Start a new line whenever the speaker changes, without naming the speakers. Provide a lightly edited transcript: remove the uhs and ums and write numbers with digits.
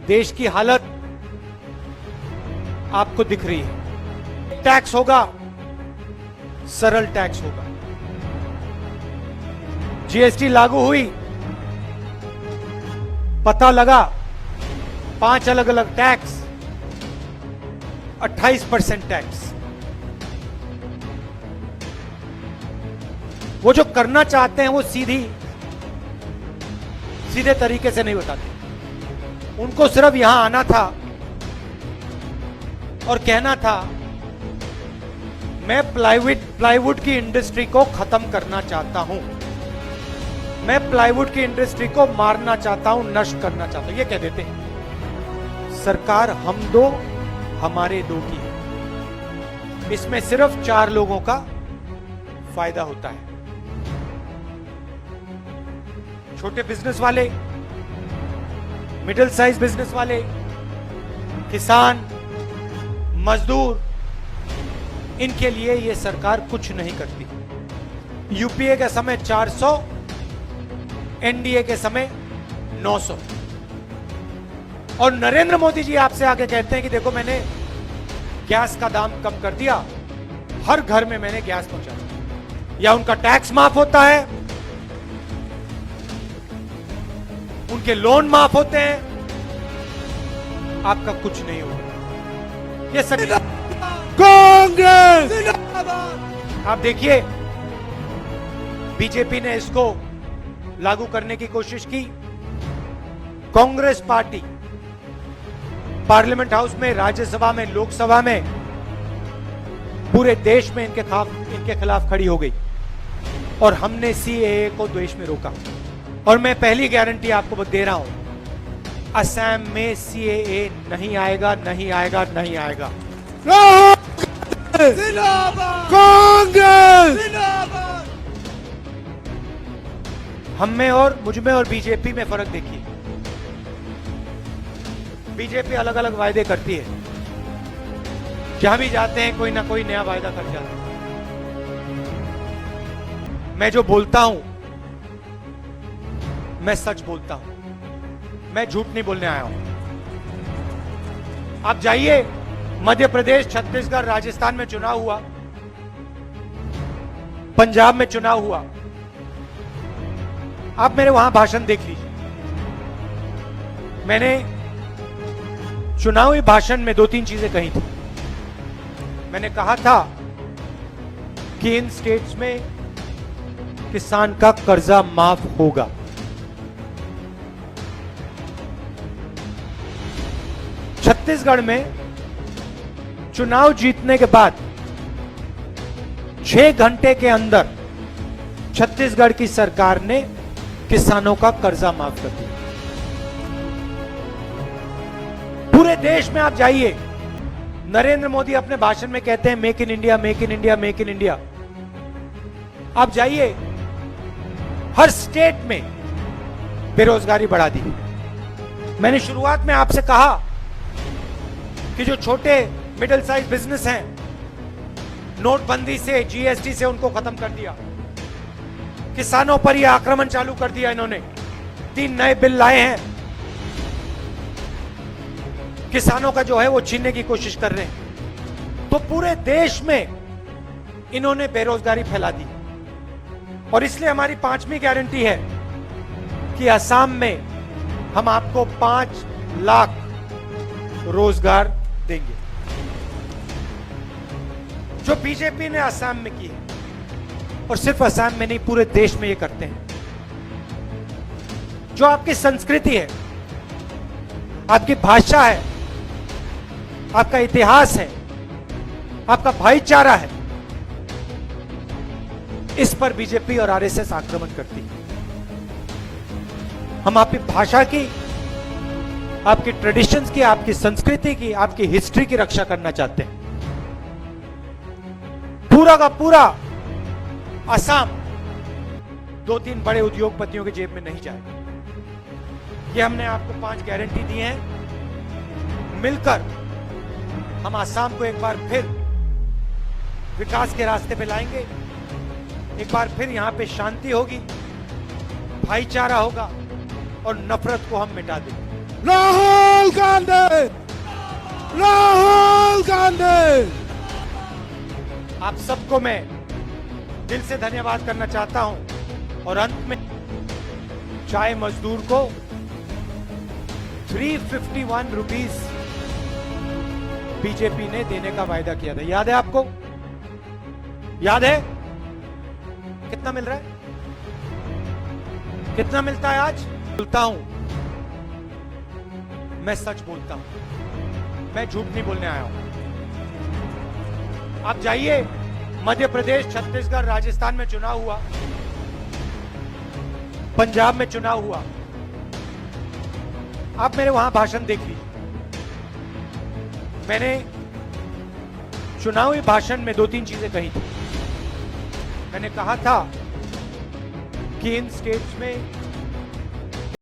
देश की हालत आपको दिख रही है। टैक्स होगा, सरल टैक्स होगा। जीएसटी लागू हुई, पता लगा 5 अलग अलग टैक्स, 28% टैक्स। वो जो करना चाहते हैं वो सीधे तरीके से नहीं बताते। उनको सिर्फ यहां आना था और कहना था मैं प्लाईवुड की इंडस्ट्री को खत्म करना चाहता हूं, मैं प्लाईवुड की इंडस्ट्री को मारना चाहता हूं, नष्ट करना चाहता हूं, ये कह देते हैं। सरकार हम दो हमारे दो की है, इसमें सिर्फ 4 लोगों का फायदा होता है। छोटे बिजनेस वाले, मिडिल साइज बिजनेस वाले, किसान, मजदूर, इनके लिए यह सरकार कुछ नहीं करती। यूपीए के समय 400, एनडीए के समय 900। और नरेंद्र मोदी जी आपसे आके कहते हैं कि देखो मैंने गैस का दाम कम कर दिया, हर घर में मैंने गैस पहुंचा दिया, या उनका टैक्स माफ होता है, उनके लोन माफ होते हैं, आपका कुछ नहीं होगा। ये सब कांग्रेस। आप देखिए बीजेपी ने इसको लागू करने की कोशिश की। कांग्रेस पार्टी पार्लियामेंट हाउस में, राज्यसभा में, लोकसभा में, पूरे देश में इनके खिलाफ खड़ी हो गई और हमने सीएए को देश में रोका। और मैं पहली गारंटी आपको दे रहा हूं, असम में सीएए नहीं आएगा, नहीं आएगा, नहीं आएगा। कांग्रेस। हम में और मुझ में और बीजेपी में फर्क देखिए। बीजेपी अलग अलग वायदे करती है, जहां भी जाते हैं कोई ना कोई नया वायदा कर जाते हैं। मैं जो बोलता हूं मैं सच बोलता हूं, मैं झूठ नहीं बोलने आया हूं। आप जाइए, मध्य प्रदेश, छत्तीसगढ़, राजस्थान में चुनाव हुआ, पंजाब में चुनाव हुआ, आप मेरे वहां भाषण देख लीजिए। मैंने चुनावी भाषण में 2-3 चीजें कही थी। मैंने कहा था कि इन स्टेट्स में किसान का कर्जा माफ होगा। छत्तीसगढ़ में चुनाव जीतने के बाद 6 घंटे के अंदर छत्तीसगढ़ की सरकार ने किसानों का कर्जा माफ कर दिया। पूरे देश में आप जाइए, नरेंद्र मोदी अपने भाषण में कहते हैं make in India, make in India, make in India. आप जाइए, हर स्टेट में बेरोजगारी बढ़ा दी। मैंने शुरुआत में आपसे कहा कि जो छोटे मिडिल साइज बिजनेस हैं, नोटबंदी से, जीएसटी से उनको खत्म कर दिया। किसानों पर यह आक्रमण चालू कर दिया इन्होंने। 3 नए बिल लाए हैं, किसानों का जो है वो छीनने की कोशिश कर रहे हैं। तो पूरे देश में इन्होंने बेरोजगारी फैला दी। और इसलिए हमारी 5वीं गारंटी है कि असम में हम आपको 5 लाख रोजगार देंगे, जो बीजेपी ने असम में की है। और सिर्फ असम में नहीं, पूरे देश में ये करते हैं। जो आपकी संस्कृति है, आपकी भाषा है, आपका इतिहास है, आपका भाईचारा है, इस पर बीजेपी और आरएसएस आक्रमण करती है। हम आपकी भाषा की, आपकी ट्रेडिशंस की, आपकी संस्कृति की, आपकी हिस्ट्री की रक्षा करना चाहते हैं। पूरा का पूरा असम 2-3 बड़े उद्योगपतियों की जेब में नहीं जाएगा। ये हमने आपको 5 गारंटी दी है। मिलकर हम असम को एक बार फिर विकास के रास्ते पे लाएंगे। एक बार फिर यहां पे शांति होगी, भाईचारा होगा और नफरत को हम मिटा देंगे।
राहुल गांधी, राहुल गांधी।
आप सबको मैं दिल से धन्यवाद करना चाहता हूं और अंत में चाय मजदूर को 351 रुपीस बीजेपी ने देने का वायदा किया था। याद है आपको? याद है? कितना मिल रहा है? कितना मिलता है आज? बोलता हूं, मैं सच बोलता हूं, मैं झूठ नहीं बोलने आया हूं। आप जाइए, मध्य प्रदेश, छत्तीसगढ़, राजस्थान में चुनाव हुआ, पंजाब में चुनाव हुआ, आप मेरे वहां भाषण देख लीजिए। मैंने चुनावी भाषण में 2-3 चीजें कही थी। मैंने कहा था कि इन स्टेट्स में